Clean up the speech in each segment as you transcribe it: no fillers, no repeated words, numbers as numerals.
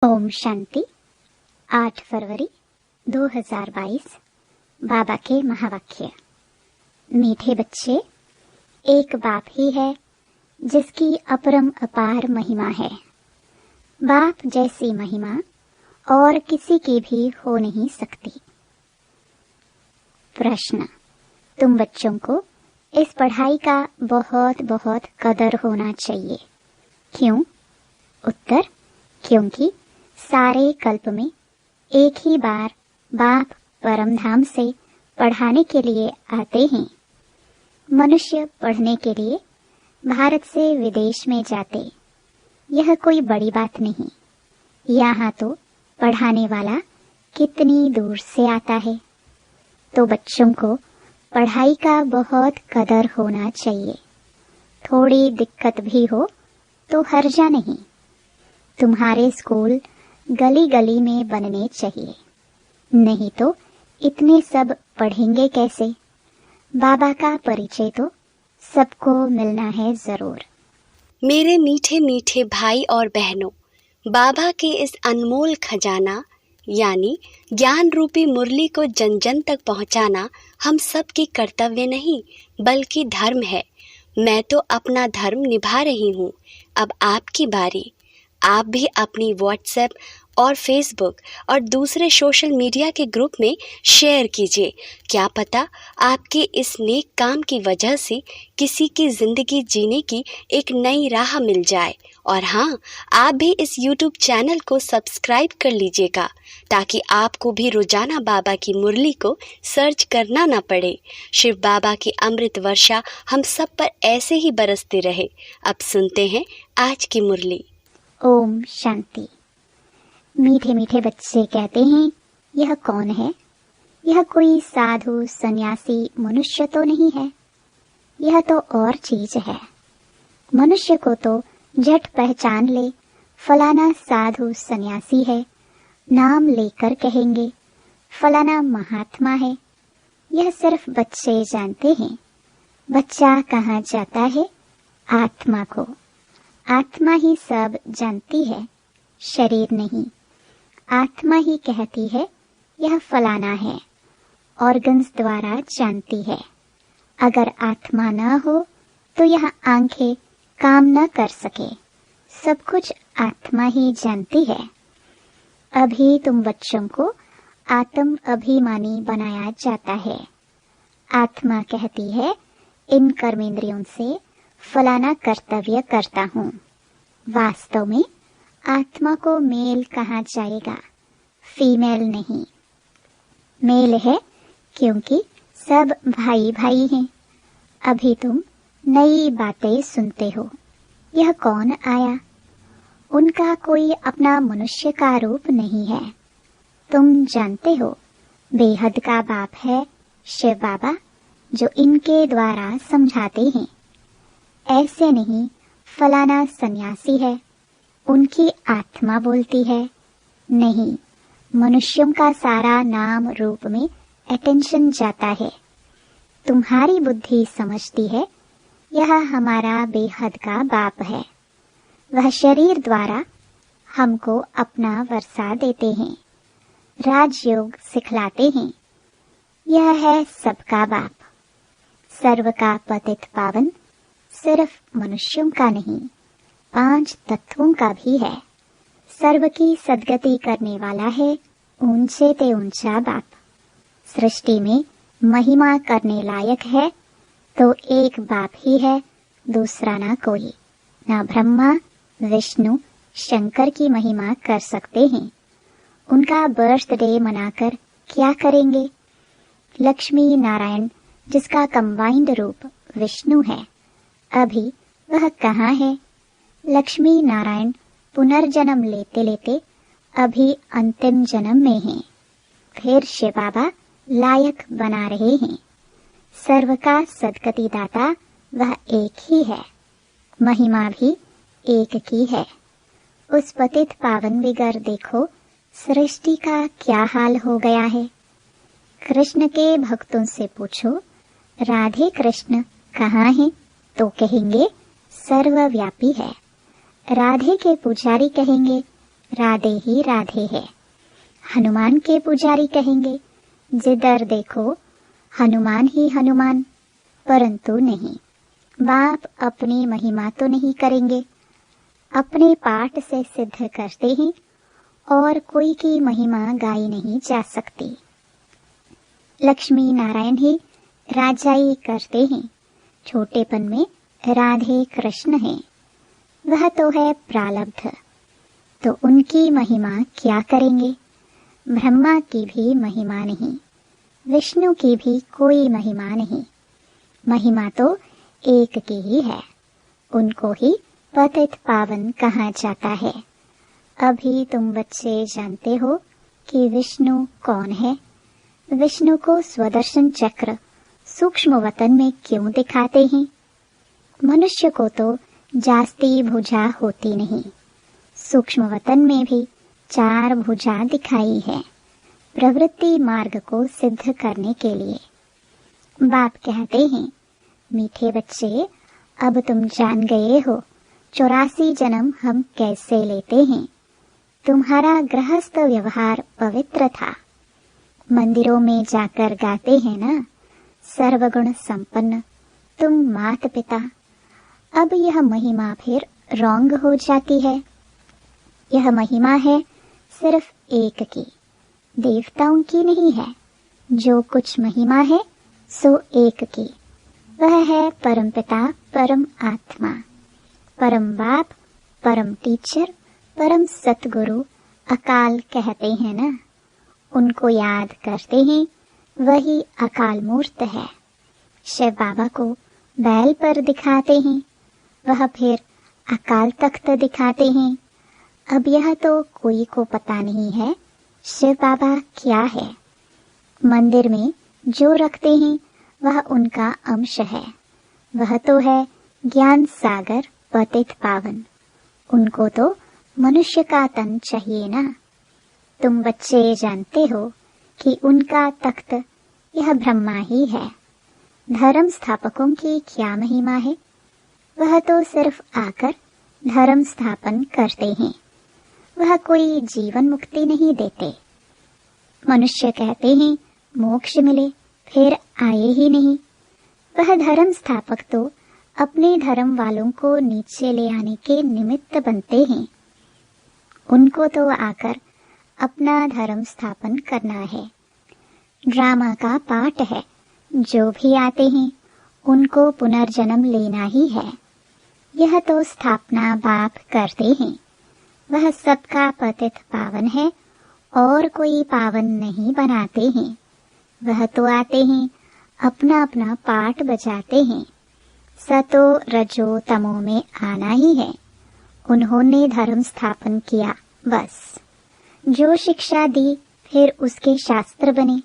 ओम शांति। 8 फरवरी 2022। बाबा के महावाक्य। मीठे बच्चे, एक बाप ही है जिसकी अपरम अपार महिमा है। बाप जैसी महिमा और किसी की भी हो नहीं सकती। प्रश्न: तुम बच्चों को इस पढ़ाई का बहुत बहुत कदर होना चाहिए। क्यों? उत्तर: क्योंकि सारे कल्प में एक ही बार बाप परमधाम से पढ़ाने के लिए आते हैं। मनुष्य पढ़ने के लिए भारत से विदेश में जाते, यह कोई बड़ी बात नहीं। यहाँ तो पढ़ाने वाला कितनी दूर से आता है। तो बच्चों को पढ़ाई का बहुत कदर होना चाहिए। थोड़ी दिक्कत भी हो तो हर्जा नहीं। तुम्हारे स्कूल गली गली में बनने चाहिए, नहीं तो इतने सब पढ़ेंगे कैसे। बाबा का परिचय तो सबको मिलना है जरूर। मेरे मीठे मीठे भाई और बहनों, बाबा के इस अनमोल खजाना यानी ज्ञान रूपी मुरली को जन जन तक पहुंचाना हम सब की कर्तव्य नहीं बल्कि धर्म है। मैं तो अपना धर्म निभा रही हूँ। अब आपकी बारी। आप भी अपनी व्हाट्सएप और फेसबुक और दूसरे सोशल मीडिया के ग्रुप में शेयर कीजिए। क्या पता आपके इस नेक काम की वजह से किसी की ज़िंदगी जीने की एक नई राह मिल जाए। और हाँ, आप भी इस YouTube चैनल को सब्सक्राइब कर लीजिएगा ताकि आपको भी रोजाना बाबा की मुरली को सर्च करना ना पड़े। शिव बाबा की अमृत वर्षा हम सब पर ऐसे ही बरसते रहे। अब सुनते हैं आज की मुरली। ओम शांति। मीठे मीठे बच्चे कहते हैं, यह कौन है? यह कोई साधु सन्यासी मनुष्य तो नहीं है, यह तो और चीज है। मनुष्य को तो झट पहचान ले, फलाना साधु सन्यासी है, नाम लेकर कहेंगे फलाना महात्मा है। यह सिर्फ बच्चे जानते हैं। बच्चा कहाँ जाता है? आत्मा को। आत्मा ही सब जानती है, शरीर नहीं। आत्मा ही कहती है यह फलाना है, ऑर्गन्स द्वारा जानती है। अगर आत्मा न हो तो यह आंखें काम न कर सके। सब कुछ आत्मा ही जानती है। अभी तुम बच्चों को आत्म अभिमानी बनाया जाता है। आत्मा कहती है इन कर्मेंद्रियों से फलाना कर्तव्य करता हूँ। वास्तव में आत्मा को मेल कहा जाएगा, फीमेल नहीं। मेल है क्योंकि सब भाई भाई हैं। अभी तुम नई बातें सुनते हो। यह कौन आया? उनका कोई अपना मनुष्य का रूप नहीं है। तुम जानते हो बेहद का बाप है शिव बाबा, जो इनके द्वारा समझाते हैं। ऐसे नहीं फलाना सन्यासी है, उनकी आत्मा बोलती है। नहीं, मनुष्यों का सारा नाम रूप में अटेंशन जाता है। तुम्हारी बुद्धि समझती है यह हमारा बेहद का बाप है। वह शरीर द्वारा हमको अपना वर्षा देते हैं, राजयोग सिखलाते हैं। यह है सबका बाप। सर्व का पतित पावन सिर्फ मनुष्यों का नहीं, 5 तत्वों का भी है। सर्व की सद्गति करने वाला है ऊंचे ते ऊंचा बाप। सृष्टि में महिमा करने लायक है तो एक बाप ही है, दूसरा ना कोई। ना ब्रह्मा विष्णु शंकर की महिमा कर सकते हैं। उनका बर्थडे मनाकर क्या करेंगे? लक्ष्मी नारायण जिसका कंबाइंड रूप विष्णु है, अभी वह कहाँ है? लक्ष्मी नारायण पुनर्जन्म लेते लेते अभी अंतिम जन्म में हैं। फिर शिव बाबा लायक बना रहे हैं। सर्व का सद्गति दाता वह एक ही है। महिमा भी एक की है। उस पतित पावन बिगर देखो सृष्टि का क्या हाल हो गया है। कृष्ण के भक्तों से पूछो राधे कृष्ण कहाँ हैं, तो कहेंगे सर्वव्यापी है। राधे के पुजारी कहेंगे राधे ही राधे है। हनुमान के पुजारी कहेंगे जिधर देखो हनुमान ही हनुमान, परंतु नहीं, बाप अपनी महिमा तो नहीं करेंगे, अपने पाठ से सिद्ध करते हैं और कोई की महिमा गाई नहीं जा सकती। लक्ष्मी नारायण ही राजाई करते हैं, छोटेपन में राधे कृष्ण हैं, वह तो है प्रारब्ध, तो उनकी महिमा क्या करेंगे। ब्रह्मा की भी महिमा नहीं, विष्णु की भी कोई महिमा नहीं, महिमा तो एक की ही है, उनको ही पतित पावन कहा जाता है। अभी तुम बच्चे जानते हो कि विष्णु कौन है। विष्णु को स्वदर्शन चक्र सूक्ष्म वतन में क्यों दिखाते हैं। मनुष्य को तो जास्ती भुजा होती नहीं, सूक्ष्म वतन में भी 4 भुजा दिखाई है, प्रवृत्ति मार्ग को सिद्ध करने के लिए। बाप कहते हैं, मीठे बच्चे, अब तुम जान गए हो 84 जन्म हम कैसे लेते हैं। तुम्हारा गृहस्थ व्यवहार पवित्र था, मंदिरों में जाकर गाते हैं ना, सर्वगुण संपन्न तुम मात पिता। अब यह महिमा फिर रॉन्ग हो जाती है। यह महिमा है सिर्फ एक की, देवताओं की नहीं है। जो कुछ महिमा है सो एक की, वह है परम पिता, परम आत्मा, परम बाप, परम टीचर, परम सतगुरु अकाल कहते हैं ना, उनको याद करते हैं, वही अकाल मूर्त है। शिव बाबा को बैल पर दिखाते हैं, वह फिर अकाल तख्त दिखाते हैं। अब यह तो कोई को पता नहीं है शिव बाबा क्या है। मंदिर में जो रखते हैं वह उनका अंश है, वह तो है ज्ञान सागर पतित पावन, उनको तो मनुष्य का तन चाहिए ना। तुम बच्चे जानते हो कि उनका तख्त यह ब्रह्मा ही है। धर्म स्थापकों की क्या महिमा है, वह तो सिर्फ आकर धर्म स्थापन करते हैं, वह कोई जीवन मुक्ति नहीं देते। मनुष्य कहते हैं मोक्ष मिले, फिर आए ही नहीं। वह धर्म स्थापक तो अपने धर्म वालों को नीचे ले आने के निमित्त बनते हैं, उनको तो आकर अपना धर्म स्थापन करना है। ड्रामा का पाठ है, जो भी आते हैं उनको पुनर्जन्म लेना ही है। यह तो स्थापना बाप करते हैं, वह सबका पतित पावन है और कोई पावन नहीं बनाते हैं। वह तो आते हैं अपना अपना पाठ बजाते हैं। सतो रजो तमो में आना ही है, उन्होंने धर्म स्थापन किया बस। जो शिक्षा दी फिर उसके शास्त्र बने।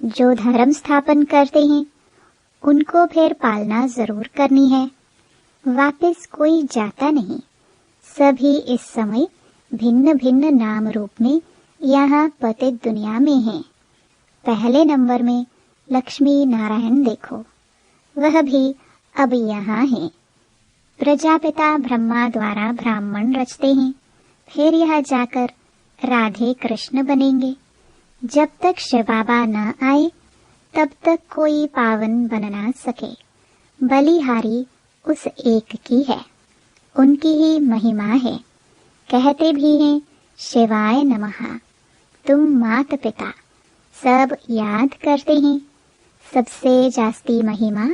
जो धर्म स्थापन करते हैं उनको फिर पालना जरूर करनी है। वापस कोई जाता नहीं, सभी इस समय भिन्न भिन्न नाम रूप में यहाँ पतित दुनिया में हैं। पहले नंबर में लक्ष्मी नारायण देखो, वह भी अब यहाँ हैं। प्रजापिता ब्रह्मा द्वारा ब्राह्मण रचते हैं, फिर यह जाकर राधे कृष्ण बनेंगे। जब तक शिव बाबा न आए तब तक कोई पावन बन ना सके। बलिहारी उस एक की है, उनकी ही महिमा है। कहते भी हैं शिवाय नमः। तुम मात पिता सब याद करते हैं, सबसे जास्ती महिमा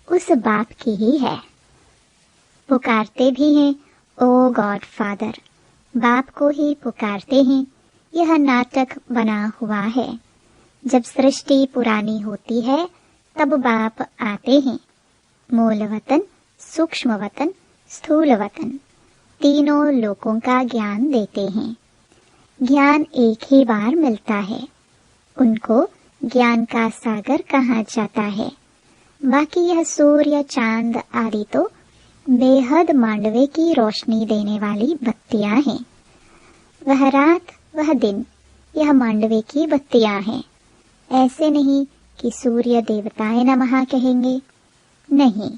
उस बाप की ही है। पुकारते भी हैं ओ गॉड फादर, बाप को ही पुकारते हैं। यह नाटक बना हुआ है। जब सृष्टि पुरानी होती है तब बाप आते हैं। मूल वतन, सूक्ष्म वतन, स्थूल वतन, तीनों लोकों का ज्ञान देते हैं। ज्ञान एक ही बार मिलता है, उनको ज्ञान का सागर कहा जाता है। बाकी यह सूर्य, चांद आदि तो बेहद मांडवे की रोशनी देने वाली बत्तियां हैं। वह रात, वह दिन, यह मांडवे की बत्तियां हैं। ऐसे नहीं कि सूर्य देवताए नमः कहेंगे, नहीं,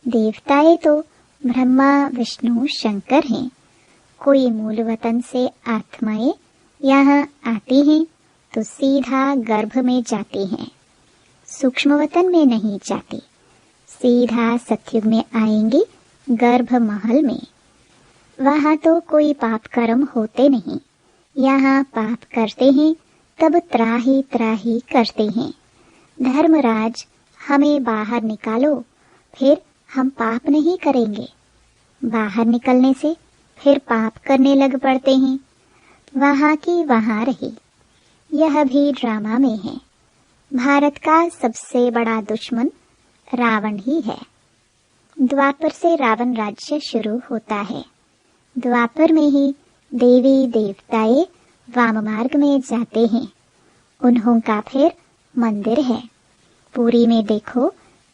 देवताए तो ब्रह्मा, विष्णु, शंकर हैं। कोई मूल वतन से आत्माएं यहाँ आती हैं तो सीधा गर्भ में जाती हैं, सूक्ष्म वतन में नहीं जाती। सीधा सतयुग में आएंगी गर्भ महल में। वहाँ तो कोई पाप कर्म होते नहीं, यहाँ पाप करते हैं तब त्राही त्राही करते हैं। धर्मराज हमें बाहर निकालो, फिर हम पाप नहीं करेंगे। बाहर निकलने से फिर पाप करने लग पड़ते हैं। वहाँ की वहाँ रही। यह भी ड्रामा में है। भारत का सबसे बड़ा दुश्मन रावण ही है। द्वापर से रावण राज्य शुरू होता है। द्वापर में ही देवी देवताएं वाम मार्ग में जाते हैं। उन्हों का फिर मंदिर है। पुरी में देखो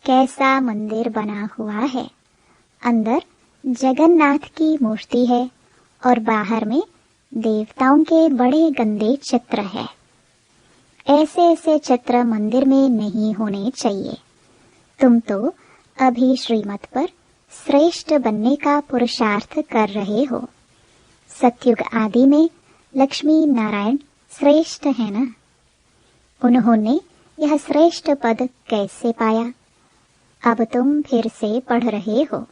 कैसा मंदिर बना हुआ है। अंदर जगन्नाथ की मूर्ति है और बाहर में देवताओं के बड़े गंदे चित्र है। ऐसे ऐसे चित्र मंदिर में नहीं होने चाहिए। तुम तो अभी श्रीमत पर श्रेष्ठ बनने का पुरुषार्थ कर रहे हो। सतयुग आदि में लक्ष्मी नारायण श्रेष्ठ है ना। उन्होंने यह श्रेष्ठ पद कैसे पाया? अब तुम फिर से पढ़ रहे हो।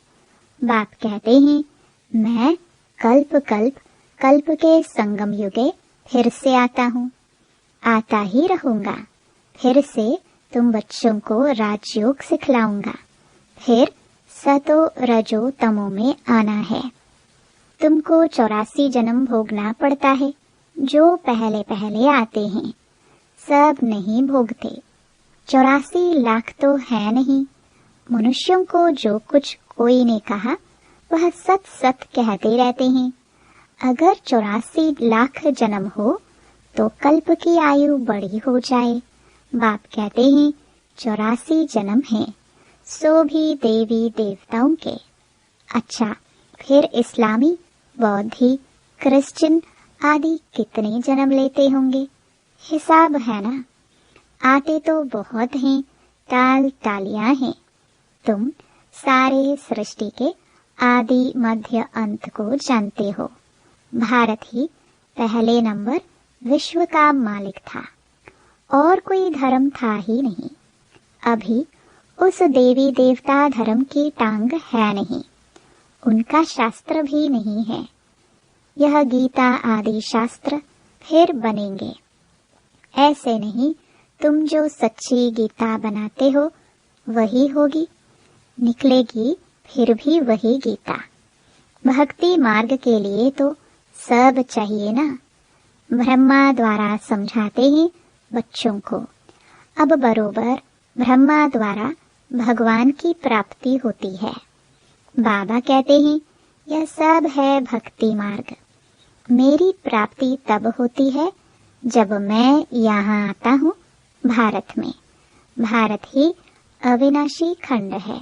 बाप कहते हैं, मैं कल्प कल्प कल्प के संगम युगे फिर से आता हूँ, आता ही रहूंगा। फिर से तुम बच्चों को राजयोग सिखलाऊंगा। फिर सतो रजो तमो में आना है। तुमको 84 जन्म भोगना पड़ता है। जो पहले पहले आते हैं सब नहीं भोगते। 84 लाख तो है नहीं। मनुष्यों को जो कुछ कोई ने कहा वह सत सत कहते रहते हैं। अगर 84 लाख जन्म हो तो कल्प की आयु बड़ी हो जाए। बाप कहते हैं 84 जन्म हैं, सो भी देवी देवताओं के। अच्छा, फिर इस्लामी, बौद्धी, क्रिश्चियन आदि कितने जन्म लेते होंगे? हिसाब है ना। आते तो बहुत हैं, ताल तालियां हैं। तुम सारे सृष्टि के आदि मध्य अंत को जानते हो। भारत ही पहले नंबर विश्व का मालिक था और कोई धर्म था ही नहीं। अभी उस देवी देवता धर्म की टांग है नहीं, उनका शास्त्र भी नहीं है। यह गीता आदि शास्त्र फिर बनेंगे। ऐसे नहीं, तुम जो सच्ची गीता बनाते हो वही होगी, निकलेगी फिर भी वही गीता। भक्ति मार्ग के लिए तो सब चाहिए ना। ब्रह्मा द्वारा समझाते हैं बच्चों को। अब बरोबर ब्रह्मा द्वारा भगवान की प्राप्ति होती है। बाबा कहते हैं यह सब है भक्ति मार्ग। मेरी प्राप्ति तब होती है जब मैं यहाँ आता हूँ भारत में। भारत ही अविनाशी खंड है।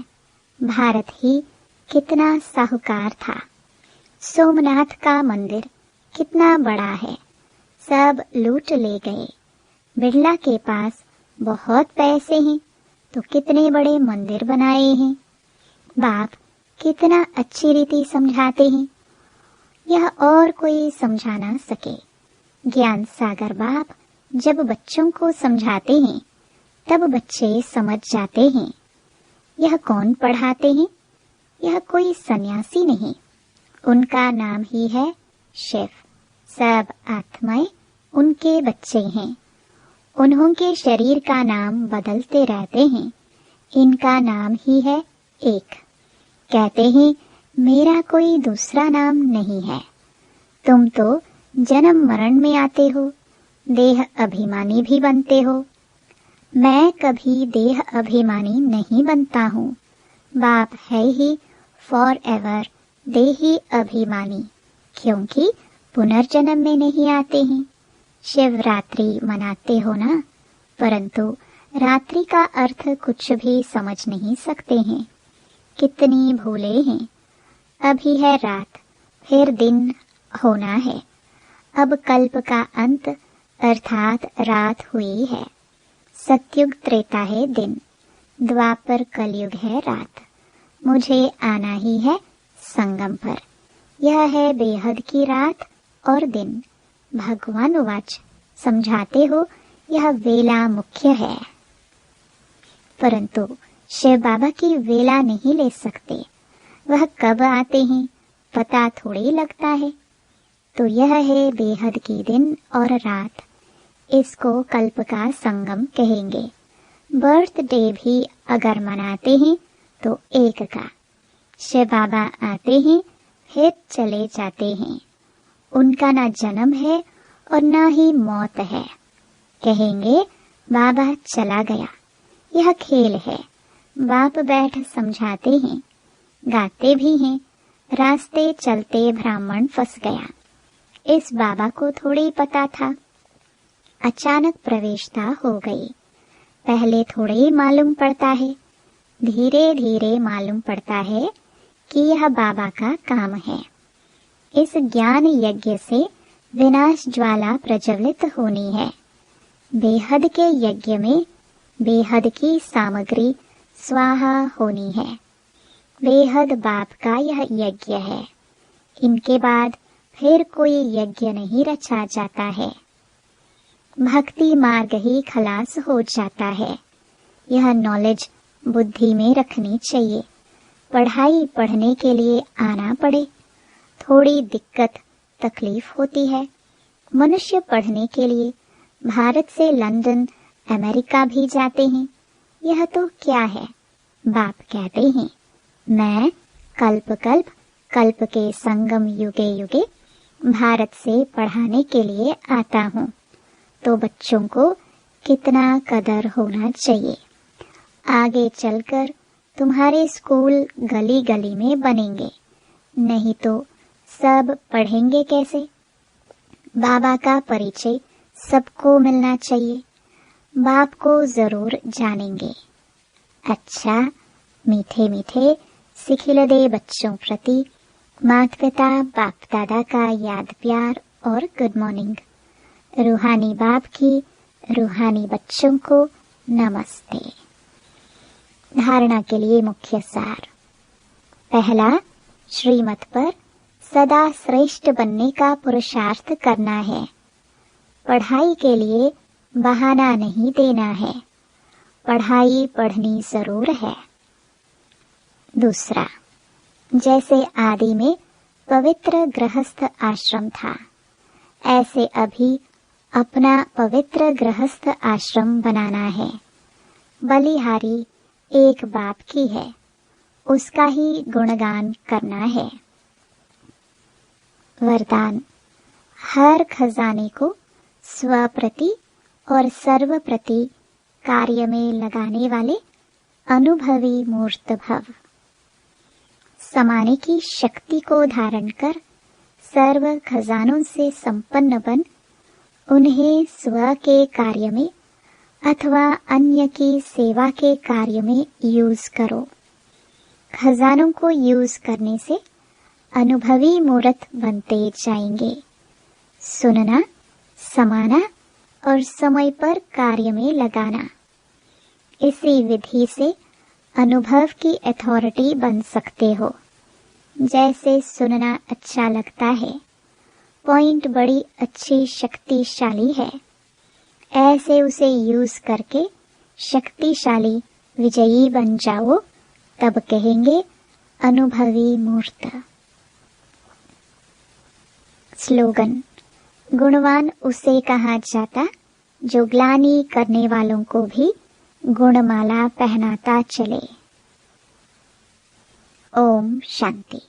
भारत ही कितना साहूकार था। सोमनाथ का मंदिर कितना बड़ा है, सब लूट ले गए। बिरला के पास बहुत पैसे हैं तो कितने बड़े मंदिर बनाए हैं। बाप कितना अच्छी रीति समझाते हैं, यह और कोई समझा ना सके। ज्ञान सागर बाप जब बच्चों को समझाते हैं तब बच्चे समझ जाते हैं। यह कौन पढ़ाते हैं? यह कोई सन्यासी नहीं, उनका नाम ही है शिव। सब आत्माएं उनके बच्चे हैं। उन्हों के शरीर का नाम बदलते रहते हैं। इनका नाम ही है एक। कहते हैं मेरा कोई दूसरा नाम नहीं है। तुम तो जन्म मरण में आते हो, देह अभिमानी भी बनते हो। मैं कभी देह अभिमानी नहीं बनता हूँ। बाप है ही फॉर एवर देही अभिमानी, क्योंकि पुनर्जन्म में नहीं आते हैं। शिवरात्रि मनाते हो ना, परंतु रात्रि का अर्थ कुछ भी समझ नहीं सकते हैं। कितनी भूले हैं। अभी है रात, फिर दिन होना है। अब कल्प का अंत अर्थात रात हुई है। सतयुग त्रेता है दिन, द्वापर कलयुग है रात। मुझे आना ही है संगम पर। यह है बेहद की रात और दिन। भगवान उवाच, समझाते हो यह वेला मुख्य है, परंतु शिव बाबा की वेला नहीं ले सकते। वह कब आते हैं पता थोड़ी लगता है। तो यह है बेहद की दिन और रात। इसको कल्प का संगम कहेंगे। बर्थडे भी अगर मनाते हैं तो एक का। शिव बाबा आते हैं फिर चले जाते हैं। उनका ना जन्म है और ना ही मौत है। कहेंगे बाबा चला गया, यह खेल है। बाप बैठ समझाते हैं, गाते भी हैं। रास्ते चलते ब्राह्मण फंस गया, इस बाबा को थोड़ी पता था। अचानक प्रवेशता हो गई। पहले थोड़े ही मालूम पड़ता है, धीरे धीरे मालूम पड़ता है कि यह बाबा का काम है। इस ज्ञान यज्ञ से विनाश ज्वाला प्रज्वलित होनी है। बेहद के यज्ञ में बेहद की सामग्री स्वाहा होनी है। बेहद बाप का यह यज्ञ है। इनके बाद फिर कोई यज्ञ नहीं रचा जाता है। भक्ति मार्ग ही खलास हो जाता है। यह नॉलेज बुद्धि में रखनी चाहिए। पढ़ाई पढ़ने के लिए आना पड़े, थोड़ी दिक्कत तकलीफ होती है। मनुष्य पढ़ने के लिए भारत से लंदन, अमेरिका भी जाते हैं। यह तो क्या है? बाप कहते हैं, मैं कल्प कल्प के संगम युगे युगे भारत से पढ़ाने के लिए आता हूँ। तो बच्चों को कितना कदर होना चाहिए। आगे चलकर तुम्हारे स्कूल गली गली में बनेंगे, नहीं तो सब पढ़ेंगे कैसे? बाबा का परिचय सबको मिलना चाहिए। बाप को जरूर जानेंगे। अच्छा, मीठे मीठे सिखिलदे बच्चों प्रति माता पिता बाप दादा का याद प्यार और गुड मॉर्निंग। रूहानी बाप की रूहानी बच्चों को नमस्ते। धारणा के लिए मुख्य सार। पहला, श्रीमत पर सदा श्रेष्ठ बनने का पुरुषार्थ करना है। पढ़ाई के लिए बहाना नहीं देना है। पढ़ाई पढ़नी जरूर है। दूसरा, जैसे आदि में पवित्र गृहस्थ आश्रम था, ऐसे अभी अपना पवित्र गृहस्थ आश्रम बनाना है। बलिहारी एक बाप की है, उसका ही गुणगान करना है। वरदान, हर खजाने को स्वप्रति और सर्वप्रति कार्य में लगाने वाले अनुभवी मूर्त भव। समाने की शक्ति को धारण कर सर्व खजानों से संपन्न बन उन्हें स्व के कार्य में अथवा अन्य की सेवा के कार्य में यूज करो। खजानों को यूज करने से अनुभवी मूर्त बनते जाएंगे। सुनना, समाना और समय पर कार्य में लगाना, इसी विधि से अनुभव की अथॉरिटी बन सकते हो। जैसे सुनना अच्छा लगता है, पॉइंट बड़ी अच्छी शक्तिशाली है, ऐसे उसे यूज करके शक्तिशाली विजयी बन जाओ, तब कहेंगे अनुभवी मूर्त। स्लोगन, गुणवान उसे कहा जाता जो ग्लानि करने वालों को भी गुणमाला पहनाता चले। ओम शांति।